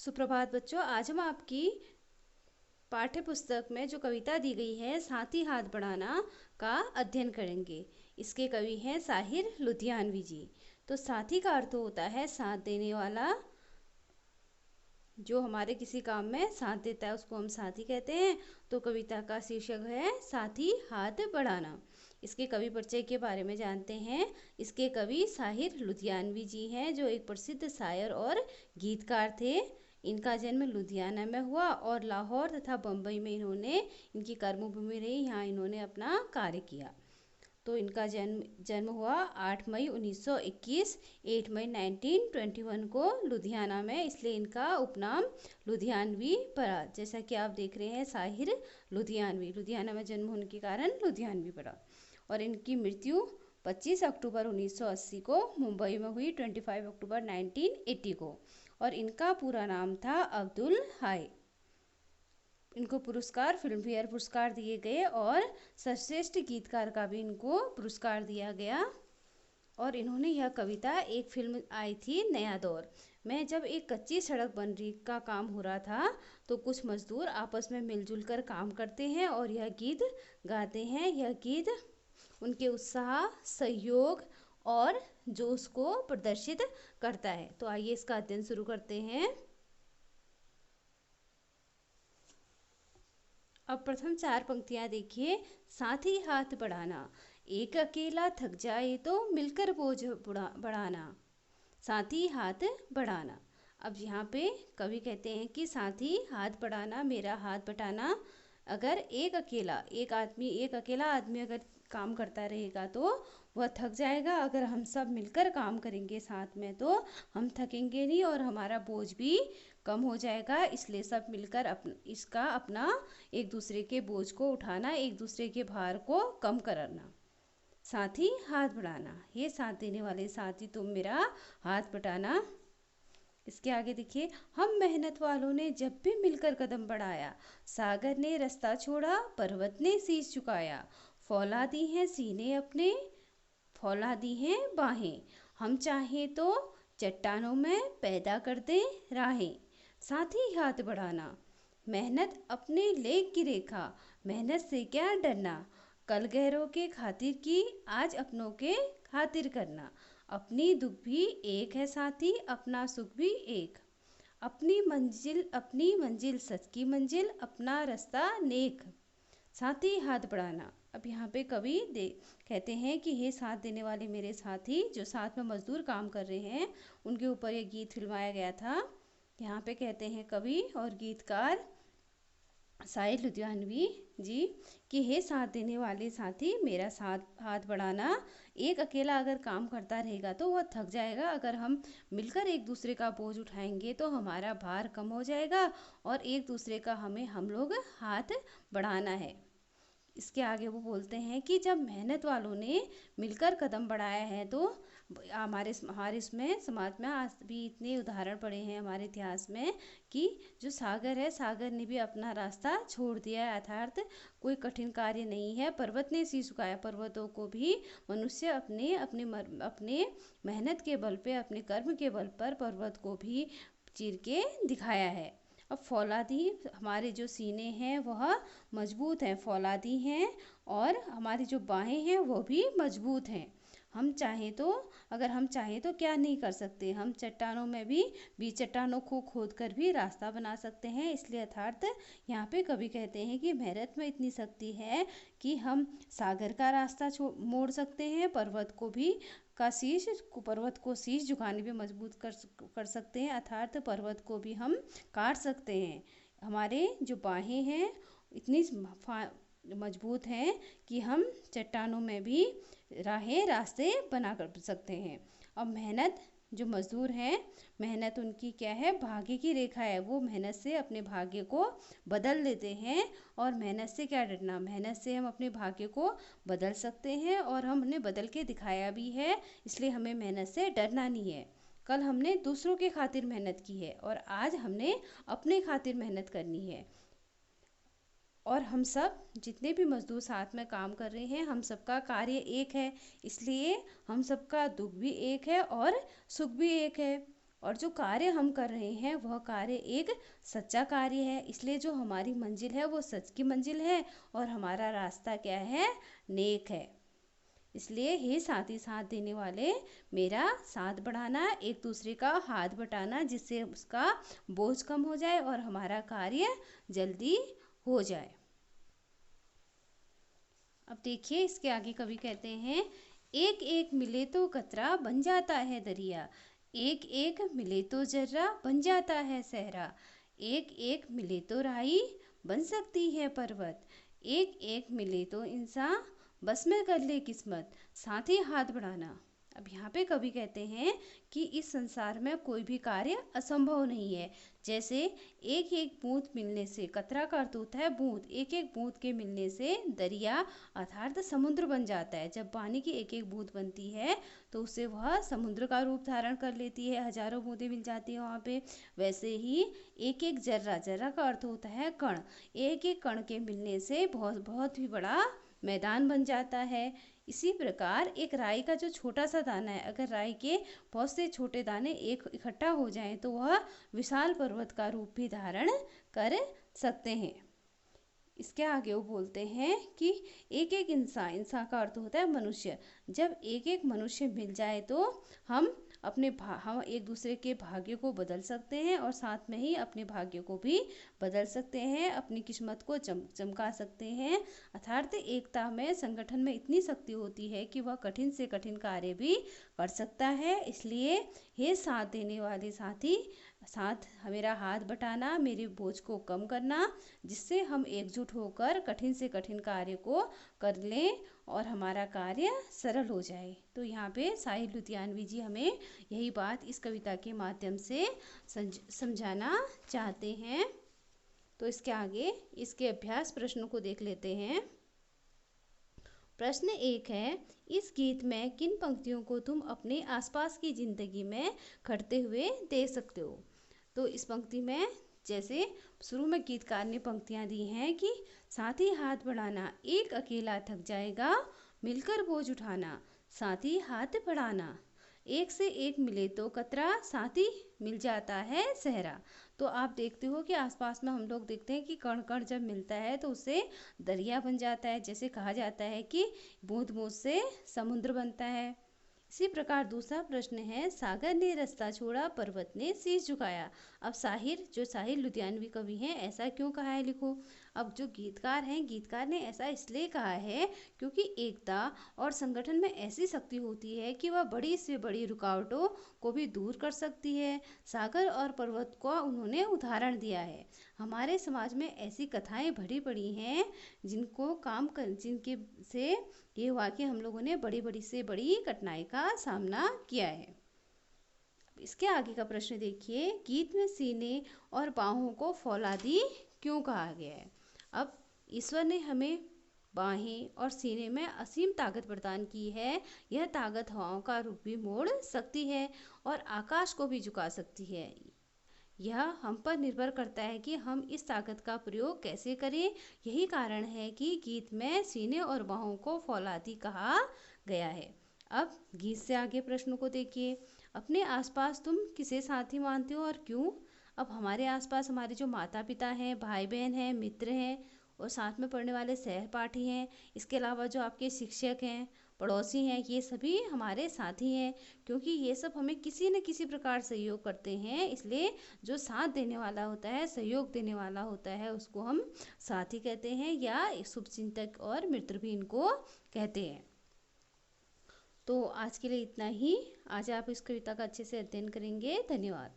सुप्रभात बच्चों। आज हम आपकी पाठ्य पुस्तक में जो कविता दी गई है साथी हाथ बढ़ाना का अध्ययन करेंगे। इसके कवि हैं साहिर लुधियानवी जी। तो साथी का अर्थ होता है साथ देने वाला, जो हमारे किसी काम में साथ देता है उसको हम साथी कहते हैं। तो कविता का शीर्षक है साथी हाथ बढ़ाना। इसके कवि परिचय के बारे में जानते हैं। इसके कवि साहिर लुधियानवी जी हैं, जो एक प्रसिद्ध शायर और गीतकार थे। इनका जन्म लुधियाना में हुआ और लाहौर तथा बम्बई में इनकी कर्मभूमि रही, यहाँ इन्होंने अपना कार्य किया। तो इनका जन्म हुआ 8 मई 1921, 8 मई 1921 को लुधियाना में, इसलिए इनका उपनाम लुधियानवी पड़ा। जैसा कि आप देख रहे हैं साहिर लुधियानवी, लुधियाना में जन्म होने के कारण लुधियानवी पड़ा। और इनकी मृत्यु 25 अक्टूबर 1980 को मुंबई में हुई, 25 अक्टूबर 1980 को। और इनका पूरा नाम था अब्दुल हाई। इनको पुरस्कार फिल्मफेयर पुरस्कार दिए गए और सर्वश्रेष्ठ गीतकार का भी इनको पुरस्कार दिया गया। और इन्होंने यह कविता, एक फिल्म आई थी नया दौर में, जब एक कच्ची सड़क बनने का काम हो रहा था तो कुछ मजदूर आपस में मिलजुल कर काम करते हैं और यह गीत गाते हैं। यह गीत उनके उत्साह, सहयोग और जोश को प्रदर्शित करता है। तो आइए इसका अध्ययन शुरू करते हैं। अब प्रथम 4 पंक्तियां देखिए। साथी हाथ बढ़ाना, एक अकेला थक जाए तो मिलकर बोझ बढ़ाना। साथी हाथ बढ़ाना। अब यहाँ पे कवि कहते हैं कि साथी हाथ बढ़ाना, मेरा हाथ बटाना। अगर एक अकेला आदमी अगर काम करता रहेगा तो वह थक जाएगा। अगर हम सब मिलकर काम करेंगे साथ में तो हम थकेंगे नहीं और हमारा बोझ भी कम हो जाएगा। इसलिए सब मिलकर अपना एक दूसरे के बोझ को उठाना, एक दूसरे के भार को कम करना। साथी हाथ बढ़ाना, ये साथ देने वाले साथी तुम मेरा हाथ बटाना। इसके आगे देखिए, हम मेहनत वालों ने जब भी मिलकर कदम बढ़ाया, सागर ने रास्ता छोड़ा, पर्वत ने शीश झुकाया, फौलादी हैं सीने अपने, फौलादी हैं बाहें, हम चाहें तो चट्टानों में पैदा कर दें राहें। साथी हाथ बढ़ाना, मेहनत अपने लेख की रेखा, मेहनत से क्या डरना, कल गैरों के खातिर की आज अपनों के खातिर करना। अपनी दुख भी एक है साथी, अपना सुख भी एक, अपनी मंजिल सच की मंजिल, अपना रास्ता नेक। साथी हाथ बढ़ाना। अब यहाँ पे कवि कहते हैं कि हे साथ देने वाले मेरे साथी, जो साथ में मजदूर काम कर रहे हैं, उनके ऊपर ये गीत फिल्माया गया था। यहाँ पे कहते हैं कवि और गीतकार साहिर लुधियानवी जी कि हे साथ देने वाले साथी, मेरा साथ हाथ बढ़ाना। एक अकेला अगर काम करता रहेगा तो वह थक जाएगा। अगर हम मिलकर एक दूसरे का बोझ उठाएंगे तो हमारा भार कम हो जाएगा और एक दूसरे का हम लोग हाथ बढ़ाना है। इसके आगे वो बोलते हैं कि जब मेहनत वालों ने मिलकर कदम बढ़ाया है तो हमारे इसमें समाज में आज भी इतने उदाहरण पड़े हैं हमारे इतिहास में कि जो सागर है, सागर ने भी अपना रास्ता छोड़ दिया है, अर्थात कोई कठिन कार्य नहीं है। पर्वत ने शीश झुकाया, पर्वतों को भी मनुष्य अपने मेहनत के बल पे, अपने कर्म के बल पर पर्वत को भी चीर के दिखाया है। अब फौलादी, हमारे जो सीने हैं वह मजबूत हैं, फौलादी हैं, और हमारी जो बाहें हैं वो भी मजबूत हैं। अगर हम चाहें तो क्या नहीं कर सकते, हम चट्टानों में भी चट्टानों को खोद कर भी रास्ता बना सकते हैं। इसलिए अर्थात यहाँ पे कवि कहते हैं कि मेहनत में इतनी शक्ति है कि हम सागर का रास्ता मोड़ सकते हैं, पर्वत को शीश झुकाने पे मजबूत कर सकते हैं, अर्थात पर्वत को भी हम काट सकते हैं। हमारे जो बाहें हैं इतनी मजबूत हैं कि हम चट्टानों में भी रास्ते बना कर सकते हैं। अब मेहनत, जो मजदूर हैं, मेहनत उनकी क्या है, भाग्य की रेखा है। वो मेहनत से अपने भाग्य को बदल लेते हैं। और मेहनत से क्या डरना, मेहनत से हम अपने भाग्य को बदल सकते हैं और हमने बदल के दिखाया भी है। इसलिए हमें मेहनत से डरना नहीं है। कल हमने दूसरों के खातिर मेहनत की है और आज हमने अपने खातिर मेहनत करनी है। और हम सब जितने भी मजदूर साथ में काम कर रहे हैं, हम सबका कार्य एक है, इसलिए हम सबका दुख भी एक है और सुख भी एक है। और जो कार्य हम कर रहे हैं वह कार्य एक सच्चा कार्य है, इसलिए जो हमारी मंजिल है वो सच की मंजिल है और हमारा रास्ता क्या है, नेक है। इसलिए हे साथी साथ देने वाले, मेरा साथ बढ़ाना, एक दूसरे का हाथ बटाना, जिससे उसका बोझ कम हो जाए और हमारा कार्य जल्दी हो जाए। अब देखिए इसके आगे कवि कहते हैं, एक एक मिले तो कतरा बन जाता है दरिया, एक एक मिले तो जर्रा बन जाता है सहरा, एक एक मिले तो राई बन सकती है पर्वत, एक एक मिले तो इंसान बस में कर ले किस्मत, साथ ही हाथ बढ़ाना। अब यहाँ पे कवि कहते हैं कि इस संसार में कोई भी कार्य असंभव नहीं है। जैसे एक एक बूंद मिलने से, कतरा का अर्थ होता है बूंद, एक एक बूंद के मिलने से दरिया अर्थात समुद्र बन जाता है। जब पानी की एक एक बूंद बनती है तो उससे वह समुद्र का रूप धारण कर लेती है, हजारों बूंदें मिल जाती हैं वहाँ पे। वैसे ही एक एक जर्रा, जर्रा का अर्थ होता है कण, एक एक कण के मिलने से बहुत बहुत ही बड़ा मैदान बन जाता है। इसी प्रकार एक राई का जो छोटा सा दाना है, अगर राई के बहुत से छोटे दाने एक इकट्ठा हो जाएं तो वह विशाल पर्वत का रूप भी धारण कर सकते हैं। इसके आगे वो बोलते हैं कि एक एक इंसान, इंसान का अर्थ होता है मनुष्य, जब एक एक मनुष्य मिल जाए तो हम हम एक दूसरे के भाग्य को बदल सकते हैं और साथ में ही अपने भाग्य को भी बदल सकते हैं, अपनी किस्मत को चमका सकते हैं। अर्थात एकता में, संगठन में इतनी शक्ति होती है कि वह कठिन से कठिन कार्य भी कर सकता है। इसलिए हे साथ देने वाले साथी, साथ मेरा हाथ बटाना, मेरे बोझ को कम करना, जिससे हम एकजुट होकर कठिन से कठिन कार्य को कर लें और हमारा कार्य सरल हो जाए। तो यहाँ पे साहिल लुधियानवी जी हमें यही बात इस कविता के माध्यम से समझाना चाहते हैं। तो इसके आगे इसके अभ्यास प्रश्नों को देख लेते हैं। प्रश्न 1 है, इस गीत में किन पंक्तियों को तुम अपने आसपास की जिंदगी में घटते हुए देख सकते हो। तो इस पंक्ति में जैसे शुरू में गीतकार ने पंक्तियां दी हैं कि साथ ही हाथ बढ़ाना, एक अकेला थक जाएगा मिलकर बोझ उठाना, साथ ही हाथ बढ़ाना, एक से एक मिले तो कतरा, साथ ही मिल जाता है सहरा। तो आप देखते हो कि आसपास में हम लोग देखते हैं कि कण कण जब मिलता है तो उससे दरिया बन जाता है। जैसे कहा जाता है कि बूंद बूंद से समुद्र बनता है। इसी प्रकार दूसरा प्रश्न है, सागर ने रास्ता छोड़ा पर्वत ने शीश झुकाया। अब साहिर लुधियानवी कवि हैं, ऐसा क्यों कहा है लिखो। अब जो गीतकार हैं, गीतकार ने ऐसा इसलिए कहा है क्योंकि एकता और संगठन में ऐसी शक्ति होती है कि वह बड़ी से बड़ी रुकावटों को भी दूर कर सकती है। सागर और पर्वत को उन्होंने उदाहरण दिया है। हमारे समाज में ऐसी कथाएं भरी पड़ी हैं जिनके से ये हुआ कि हम लोगों ने बड़ी बड़ी से बड़ी कठिनाई का सामना किया है। इसके आगे का प्रश्न देखिए, गीत में सीने और बाहों को फौलादी क्यों कहा गया है। अब ईश्वर ने हमें बाहें और सीने में असीम ताकत प्रदान की है। यह ताकत हवाओं का रुख भी मोड़ सकती है और आकाश को भी झुका सकती है। यह हम पर निर्भर करता है कि हम इस ताकत का प्रयोग कैसे करें। यही कारण है कि गीत में सीने और बाहों को फौलादी कहा गया है। अब गीत से आगे प्रश्नों को देखिए। अपने आसपास तुम किसे साथी मानते हो और क्यों। अब हमारे आसपास हमारे जो माता पिता हैं, भाई बहन हैं, मित्र हैं और साथ में पढ़ने वाले सहपाठी हैं, इसके अलावा जो आपके शिक्षक हैं, पड़ोसी हैं, ये सभी हमारे साथी हैं। क्योंकि ये सब हमें किसी न किसी प्रकार सहयोग करते हैं, इसलिए जो साथ देने वाला होता है, सहयोग देने वाला होता है, उसको हम साथी कहते हैं या शुभचिंतक और मित्र भी इनको कहते हैं। तो आज के लिए इतना ही। आज आप इस कविता का अच्छे से अध्ययन करेंगे। धन्यवाद।